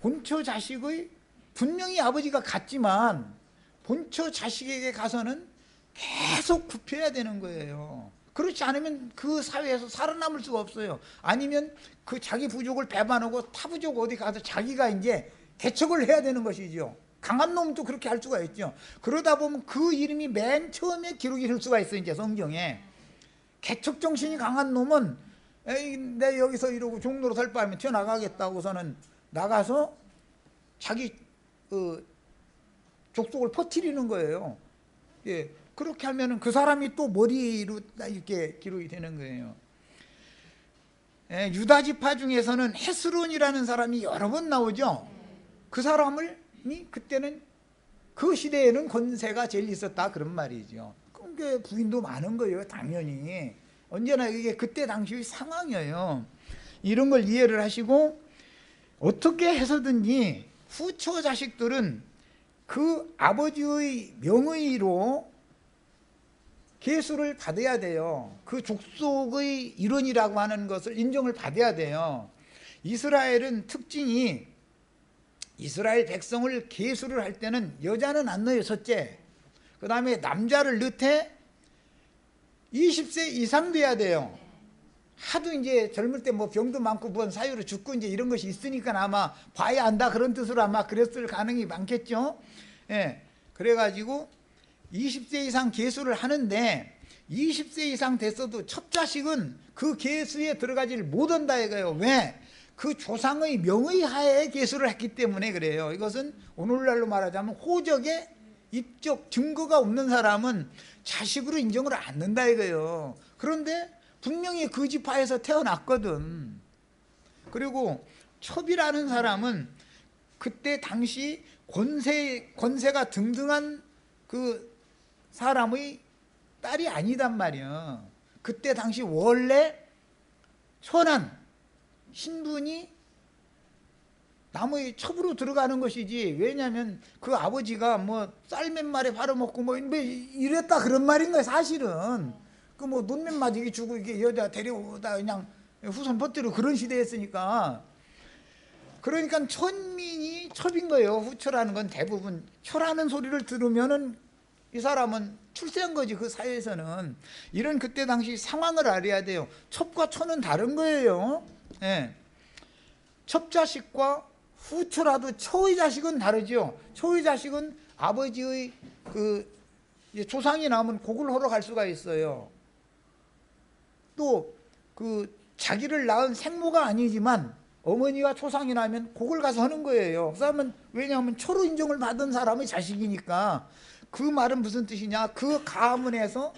본처 자식의, 분명히 아버지가 같지만 본처 자식에게 가서는 계속 굽혀야 되는 거예요. 그렇지 않으면 그 사회에서 살아남을 수가 없어요. 아니면 그 자기 부족을 배반하고 타 부족 어디 가서 자기가 이제 개척을 해야 되는 것이죠. 강한 놈도 그렇게 할 수가 있죠. 그러다 보면 그 이름이 맨 처음에 기록이 될 수가 있어요. 이제 성경에 개척 정신이 강한 놈은 에이, 내 여기서 이러고 종로로 살 바에는 튀어나가겠다고서는 나가서 자기 족속을 퍼뜨리는 거예요. 예, 그렇게 하면은 그 사람이 또 머리로 이렇게 기록이 되는 거예요. 예, 유다 지파 중에서는 헤스론이라는 사람이 여러 번 나오죠. 그 사람이 그때는 그 시대에는 권세가 제일 있었다, 그런 말이죠. 그게 부인도 많은 거예요, 당연히. 언제나 이게 그때 당시의 상황이에요. 이런 걸 이해를 하시고, 어떻게 해서든지 후처 자식들은 그 아버지의 명의로 계수를 받아야 돼요. 그 족속의 일원이라고 하는 것을 인정을 받아야 돼요. 이스라엘은 특징이, 이스라엘 백성을 계수를 할 때는 여자는 안 넣어요, 첫째. 그 다음에 남자를 넣되 20세 이상 돼야 돼요. 하도 이제 젊을 때 뭐 병도 많고 뭔 사유로 죽고 이제 이런 것이 있으니까 아마 봐야 한다, 그런 뜻으로 아마 그랬을 가능이 많겠죠. 예. 그래가지고 20세 이상 계수를 하는데, 20세 이상 됐어도 첫 자식은 그 계수에 들어가지를 못한다 이거예요. 왜? 그 조상의 명의 하에 계수를 했기 때문에 그래요. 이것은 오늘날로 말하자면 호적의 입적 증거가 없는 사람은 자식으로 인정을 안 한다 이거예요. 그런데 분명히 그 지파에서 태어났거든. 그리고 첩이라는 사람은 그때 당시 권세가 등등한 그 사람의 딸이 아니단 말이야. 그때 당시 원래 천한 신분이 남의 첩으로 들어가는 것이지. 왜냐하면 그 아버지가 뭐 쌀 몇 마리 팔아먹고 뭐 이랬다 그런 말인 거야 사실은. 그 뭐 눈 몇 마디 주고 이게 여자 데려오다 그냥 후손 퍼뜨려 그런 시대였으니까. 그러니까 천민이 첩인 거예요. 후처라는 건 대부분 처라는 소리를 들으면은 이 사람은 출세한 거지. 그 사회에서는 이런 그때 당시 상황을 알아야 돼요. 첩과 처는 다른 거예요. 예. 첩 자식과 후처라도 처의 자식은 다르죠. 처의 자식은 아버지의 그 조상이 나오면 곡을 하러 갈 수가 있어요. 또 그 자기를 낳은 생모가 아니지만 어머니가 초상이 나면 곡을 가서 하는 거예요. 그 사람은 왜냐하면 처로 인정을 받은 사람의 자식이니까. 그 말은 무슨 뜻이냐? 그 가문에서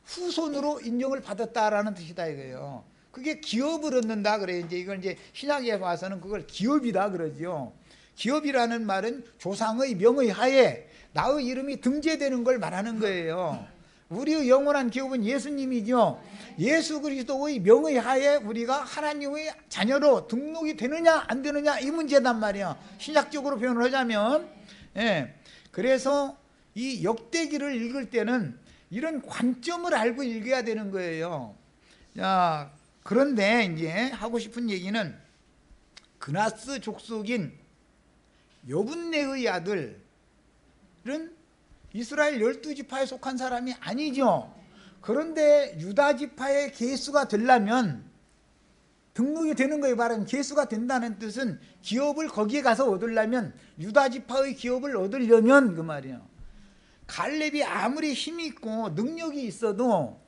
후손으로 인정을 받았다라는 뜻이다 이거예요. 그게 기업을 얻는다 그래요. 이제 이걸 이제 신약에 와서는 그걸 기업이다 그러죠. 기업이라는 말은 조상의 명의 하에 나의 이름이 등재되는 걸 말하는 거예요. 우리의 영원한 기업은 예수님이죠. 예수 그리스도의 명의 하에 우리가 하나님의 자녀로 등록이 되느냐 안 되느냐 이 문제단 말이야. 신약적으로 표현을 하자면. 예. 그래서 이 역대기를 읽을 때는 이런 관점을 알고 읽어야 되는 거예요. 자, 그런데 이제 하고 싶은 얘기는 그나스 족속인 여분네의 아들은 이스라엘 12지파에 속한 사람이 아니죠. 그런데 유다 지파의 계수가 되려면 등록이 되는 거예요. 말하면 계수가 된다는 뜻은 기업을 거기에 가서 얻으려면 유다 지파의 기업을 얻으려면 그 말이에요. 갈렙이 아무리 힘이 있고 능력이 있어도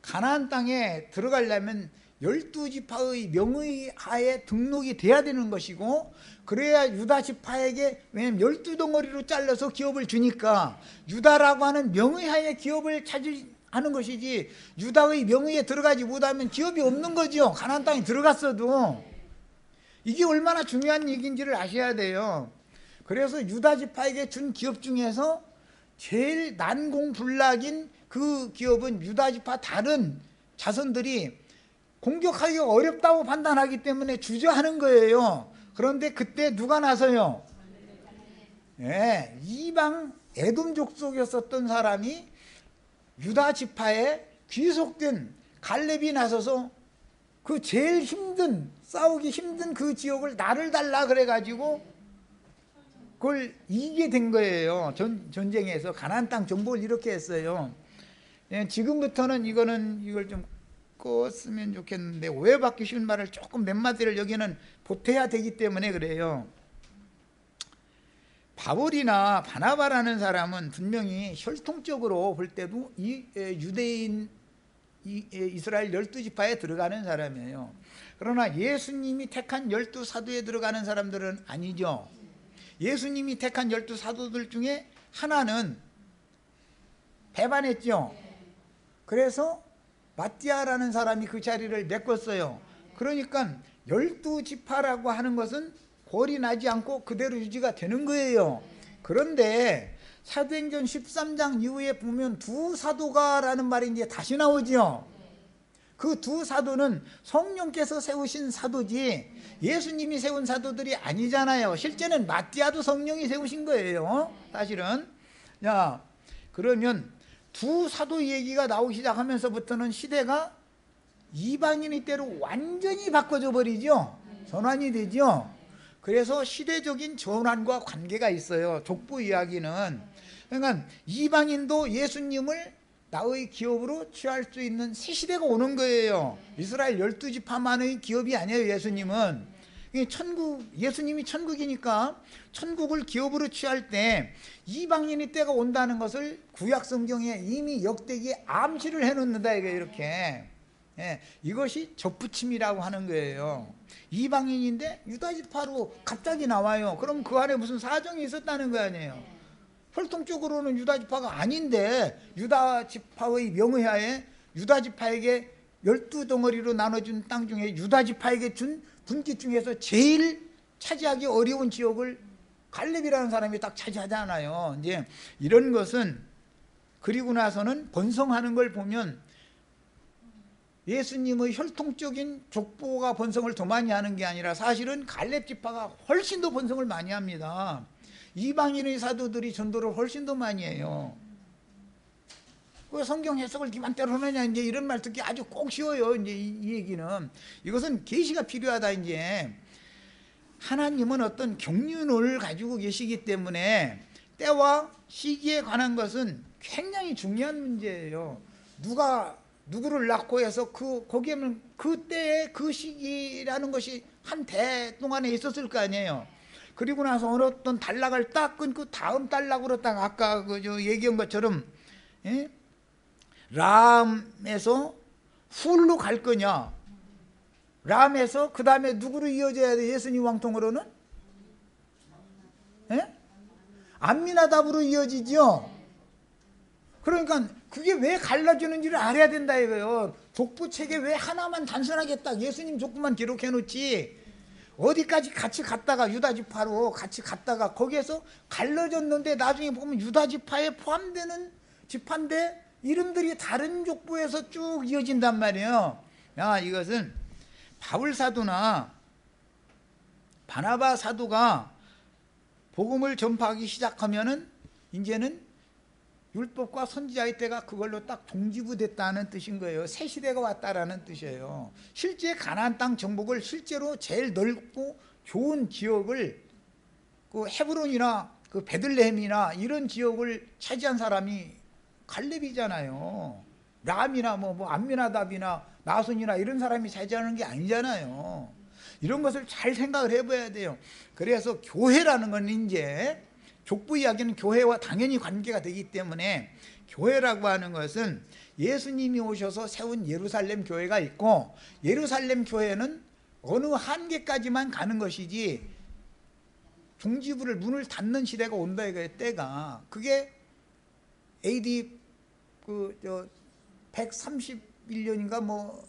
가나안 땅에 들어가려면 12지파의 명의 하에 등록이 돼야 되는 것이고, 그래야 유다 지파에게, 왜냐하면 12덩어리로 잘라서 기업을 주니까 유다라고 하는 명의 하에 기업을 차지하는 것이지, 유다의 명의에 들어가지 못하면 기업이 없는 거죠. 가나안 땅에 들어갔어도. 이게 얼마나 중요한 얘기인지를 아셔야 돼요. 그래서 유다 지파에게 준 기업 중에서 제일 난공불락인 그 기업은 유다 지파 다른 자손들이 공격하기가 어렵다고 판단하기 때문에 주저하는 거예요. 그런데 그때 누가 나서요? 예, 이방 에돔 족속이었었던 사람이 유다 지파에 귀속된 갈렙이 나서서 그 제일 힘든, 싸우기 힘든 그 지역을 나를 달라 그래가지고 그걸 이기게 된 거예요. 전쟁에서 가나안 땅 정복을 이렇게 했어요. 예, 지금부터는 이걸 좀 껐으면 좋겠는데 오해받기 쉬운 말을 조금 몇 마디를 여기는 보태야 되기 때문에 그래요. 바울이나 바나바라는 사람은 분명히 혈통적으로 볼 때도 유대인 이스라엘 12지파에 들어가는 사람이에요. 그러나 예수님이 택한 12사도에 들어가는 사람들은 아니죠. 예수님이 택한 12사도들 중에 하나는 배반했죠. 그래서 마띠아라는 사람이 그 자리를 메꿨어요. 그러니까 12지파라고 하는 것은 골이 나지 않고 그대로 유지가 되는 거예요. 그런데 사도행전 13장 이후에 보면 두 사도가라는 말이 이제 다시 나오죠. 그 두 사도는 성령께서 세우신 사도지 예수님이 세운 사도들이 아니잖아요. 실제는 마띠아도 성령이 세우신 거예요. 사실은. 자, 그러면 두 사도 얘기가 나오기 시작하면서부터는 시대가 이방인의 때로 완전히 바꿔져 버리죠. 전환이 되죠. 그래서 시대적인 전환과 관계가 있어요. 족보 이야기는. 그러니까 이방인도 예수님을 나의 기업으로 취할 수 있는 새 시대가 오는 거예요. 이스라엘 12지파만의 기업이 아니에요. 예수님은. 예수님이 천국이니까 천국을 기업으로 취할 때 이방인의 때가 온다는 것을 구약 성경에 이미 역대기에 암시를 해놓는다 이렇게. 예, 이것이 접붙임이라고 하는 거예요. 이방인인데 유다지파로 갑자기 나와요. 그럼 그 안에 무슨 사정이 있었다는 거 아니에요. 혈통적으로는 유다 지파가 아닌데 유다 지파의 명의하에 유다 지파에게 12덩어리로 나눠준 땅 중에 유다 지파에게 준 분기 중에서 제일 차지하기 어려운 지역을 갈렙이라는 사람이 딱 차지하잖아요. 이제 이런 것은 그리고 나서는 번성하는 걸 보면 예수님의 혈통적인 족보가 번성을 더 많이 하는 게 아니라 사실은 갈렙 지파가 훨씬 더 번성을 많이 합니다. 이방인의 사도들이 전도를 훨씬 더 많이 해요. 그 성경 해석을 기만대로 하느냐 이제 이런 말 듣기 아주 꼭 쉬워요. 이제 이 얘기는 이것은 계시가 필요하다. 이제 하나님은 어떤 경륜을 가지고 계시기 때문에 때와 시기에 관한 것은 굉장히 중요한 문제예요. 누가 누구를 낳고 해서 거기에는 그 때에 그 시기라는 것이 한 대 동안에 있었을 거 아니에요. 그리고 나서 어느 어떤 단락을 딱 끊고 다음 단락으로 딱 아까 얘기한 것처럼 람에서 훌로 갈 거냐, 람에서 그 다음에 누구로 이어져야 돼? 예수님 왕통으로는 암미나답으로 이어지죠. 그러니까 그게 왜 갈라지는지를 알아야 된다 이거예요. 족보책에 왜 하나만 단순하게 딱 예수님 족보만 기록해 놓지 어디까지 같이 갔다가 유다지파로 같이 갔다가 거기에서 갈라졌는데 나중에 보면 유다지파에 포함되는 지파인데 이름들이 다른 족보에서 쭉 이어진단 말이에요. 이것은 바울 사도나 바나바 사도가 복음을 전파하기 시작하면은 이제는 율법과 선지자의 때가 그걸로 딱 종지부됐다는 뜻인 거예요. 새 시대가 왔다라는 뜻이에요. 실제 가나안 땅 정복을 실제로 제일 넓고 좋은 지역을 그 헤브론이나 그 베들레헴이나 이런 지역을 차지한 사람이 갈렙이잖아요. 람이나 뭐 암미나답이나 나손이나 이런 사람이 차지하는 게 아니잖아요. 이런 것을 잘 생각을 해봐야 돼요. 그래서 교회라는 건 이제 족보 이야기는 교회와 당연히 관계가 되기 때문에 교회라고 하는 것은 예수님이 오셔서 세운 예루살렘 교회가 있고 예루살렘 교회는 어느 한계까지만 가는 것이지 종지부를 문을 닫는 시대가 온다 이거예요. 때가 그게 AD 131년인가 뭐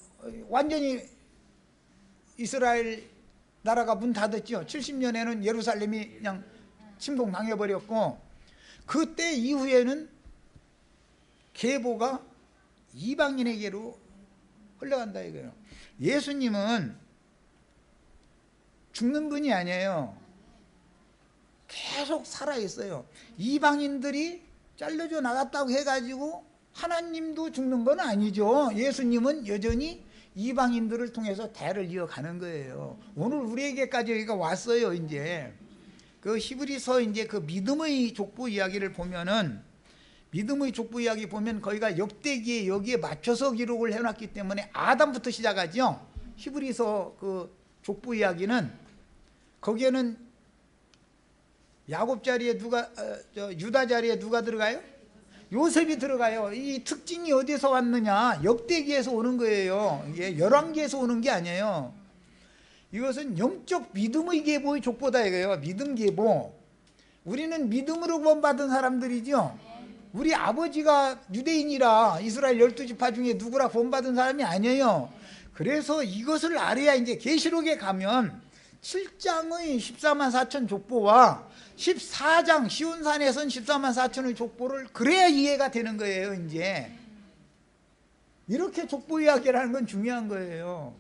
완전히 이스라엘 나라가 문 닫았죠. 70년에는 예루살렘이 그냥 침공당해버렸고 그때 이후에는 계보가 이방인에게로 흘러간다 이거예요. 예수님은 죽는 분이 아니에요. 계속 살아있어요. 이방인들이 잘려져 나갔다고 해가지고 하나님도 죽는 건 아니죠. 예수님은 여전히 이방인들을 통해서 대를 이어가는 거예요. 오늘 우리에게까지 여기가 왔어요. 이제 그 히브리서 이제 그 믿음의 족보 이야기를 보면은 믿음의 족보 이야기 보면 거기가 역대기에 여기에 맞춰서 기록을 해놨기 때문에 아담부터 시작하죠. 히브리서 그 족보 이야기는 거기에는 야곱 자리에 누가 유다 자리에 누가 들어가요? 요셉이 들어가요. 이 특징이 어디서 왔느냐? 역대기에서 오는 거예요. 이게 열왕기에서 오는 게 아니에요. 이것은 영적 믿음의 계보의 족보다 이거예요. 믿음 계보. 우리는 믿음으로 구원받은 사람들이죠. 우리 아버지가 유대인이라 이스라엘 12지파 중에 누구라 구원받은 사람이 아니에요. 그래서 이것을 알아야 이제 계시록에 가면 7장의 14만 4천 족보와 14장 시온산에선 14만 4천의 족보를 그래야 이해가 되는 거예요. 이제 이렇게 족보 이야기를 하는 건 중요한 거예요.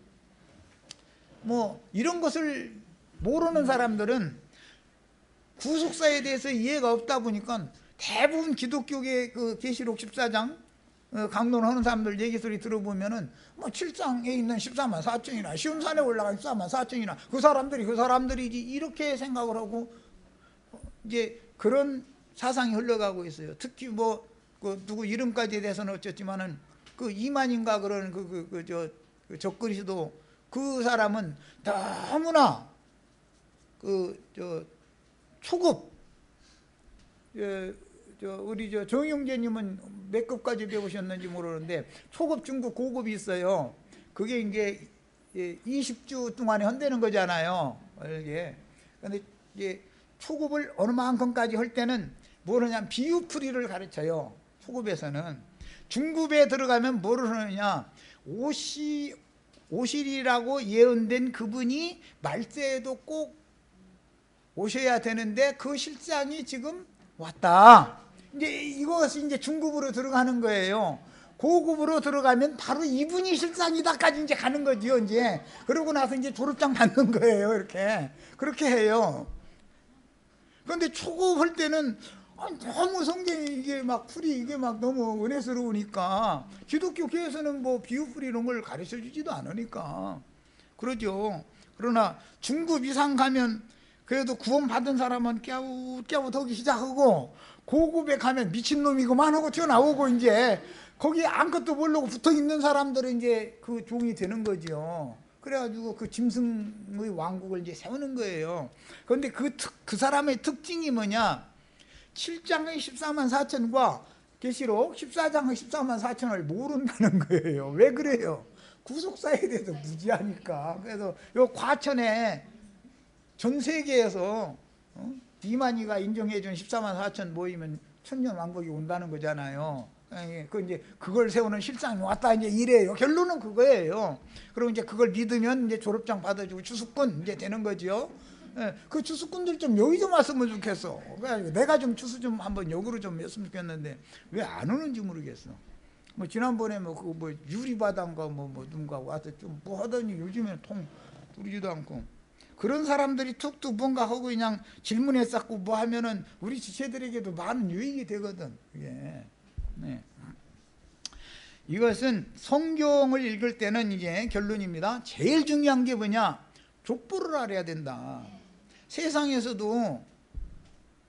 뭐 이런 것을 모르는 사람들은 구속사에 대해서 이해가 없다 보니까 대부분 기독교계 그 계시록 14장 강론하는 사람들 얘기 소리 들어보면은 뭐 7장에 있는 14만 4천이나 시온산에 올라간 14만 4천이나 그 사람들이지 이렇게 생각을 하고 이제 그런 사상이 흘러가고 있어요. 특히 뭐 그 누구 이름까지에 대해서는 어쨌지만은 그 이만인가 그런 그 적그리스도 그 사람은 너무나 초급 우리 정용재님은 몇 급까지 배우셨는지 모르는데 초급, 중급, 고급이 있어요. 그게 이제 20주 동안에 한다는 거잖아요. 이게 근데 이제 초급을 어느 만큼까지 할 때는 뭐냐면 비유풀이를 가르쳐요. 초급에서는. 중급에 들어가면 뭐를 하느냐, 오실이라고 예언된 그분이 말세에도 꼭 오셔야 되는데 그 실상이 지금 왔다. 이제 이것이 이제 중급으로 들어가는 거예요. 고급으로 들어가면 바로 이분이 실상이다까지 이제 가는 거지요. 이제 그러고 나서 이제 졸업장 받는 거예요. 이렇게 그렇게 해요. 그런데 초급 할 때는 너무 성경이 이게 막 풀이 이게 막 너무 은혜스러우니까 기독교 교회에서는 뭐 비유풀이 이런 걸 가르쳐 주지도 않으니까 그러죠. 그러나 중급 이상 가면 그래도 구원 받은 사람은 깨우깨우더기 시작하고, 고급에 가면 미친놈이고만 하고 튀어나오고, 이제 거기 아무것도 모르고 붙어 있는 사람들은 이제 그 종이 되는 거죠. 그래가지고 그 짐승의 왕국을 이제 세우는 거예요. 그런데 그 사람의 특징이 뭐냐? 7장의 14만 4천과 계시록 14장의 14만 4천을 모른다는 거예요. 왜 그래요? 구속사에 대해서 무지하니까. 그래서 요 과천에 전 세계에서 이만희가 인정해준 14만 4천 모이면 천년 왕국이 온다는 거잖아요. 그 이제 그걸 세우는 실상이 왔다 이제 이래요. 결론은 그거예요. 그리고 이제 그걸 믿으면 이제 졸업장 받아주고 추수꾼 이제 되는 거죠. 그 추수꾼들 좀 여기 좀 왔으면 좋겠어. 내가 좀 추수 좀 한번 역으로 좀 했으면 좋겠는데 왜 안 오는지 모르겠어. 뭐 지난번에 뭐 유리바다인가 뭐 누군가 와서 좀 뭐 하더니 요즘에는 통 뚫리지도 않고. 그런 사람들이 툭툭 뭔가 하고 그냥 질문에 쌓고 뭐 하면은 우리 지체들에게도 많은 유익이 되거든. 이게. 네. 이것은 성경을 읽을 때는 이제 결론입니다. 제일 중요한 게 뭐냐? 족보를 알아야 된다. 세상에서도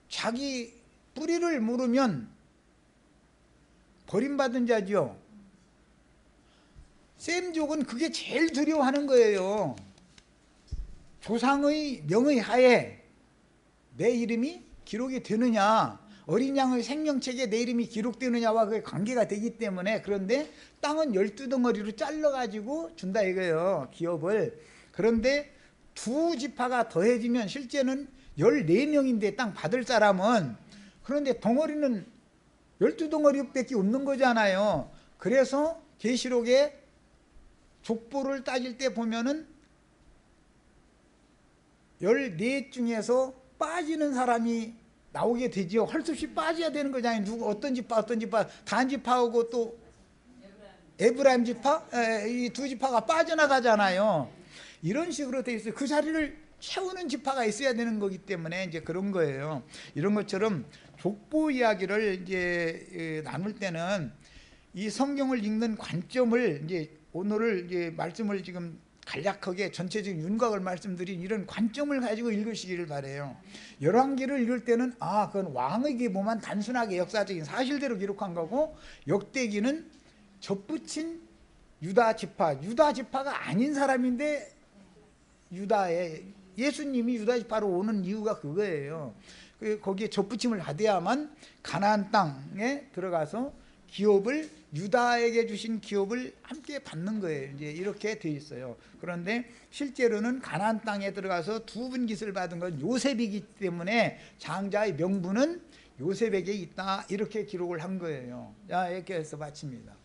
자기 뿌리를 모르면 버림받은 자죠. 셈족은 그게 제일 두려워하는 거예요. 조상의 명의 하에 내 이름이 기록이 되느냐, 어린 양의 생명책에 내 이름이 기록되느냐와 그게 관계가 되기 때문에. 그런데 땅은 12덩어리로 잘라가지고 준다 이거예요, 기업을. 그런데 두 지파가 더해지면 실제는 14명인데 땅 받을 사람은, 그런데 덩어리는 12덩어리밖에 없는 거잖아요. 그래서 계시록에 족보를 따질 때 보면은 14 중에서 빠지는 사람이 나오게 되죠. 할 수 없이 빠져야 되는 거잖아요. 누구 어떤 지파 단 지파하고 또 에브라임 지파, 이 두 지파가 빠져나가잖아요. 이런 식으로 돼 있어요. 그 자리를 채우는 지파가 있어야 되는 거기 때문에 이제 그런 거예요. 이런 것처럼 족보 이야기를 이제 나눌 때는 이 성경을 읽는 관점을 이제 오늘을 이제 말씀을 지금 간략하게 전체적인 윤곽을 말씀드린 이런 관점을 가지고 읽으시기를 바래요. 열왕기를 읽을 때는 그건 왕의 계보만 단순하게 역사적인 사실대로 기록한 거고, 역대기는 접붙인 유다 지파가 아닌 사람인데 예수님이 유다 지파로 오는 이유가 그거예요. 거기에 접붙임을 받아야만 가나안 땅에 들어가서 기업을, 유다에게 주신 기업을 함께 받는 거예요. 이제 이렇게 돼 있어요. 그런데 실제로는 가나안 땅에 들어가서 두 분깃을 받은 건 요셉이기 때문에 장자의 명분은 요셉에게 있다, 이렇게 기록을 한 거예요. 자, 이렇게 해서 마칩니다.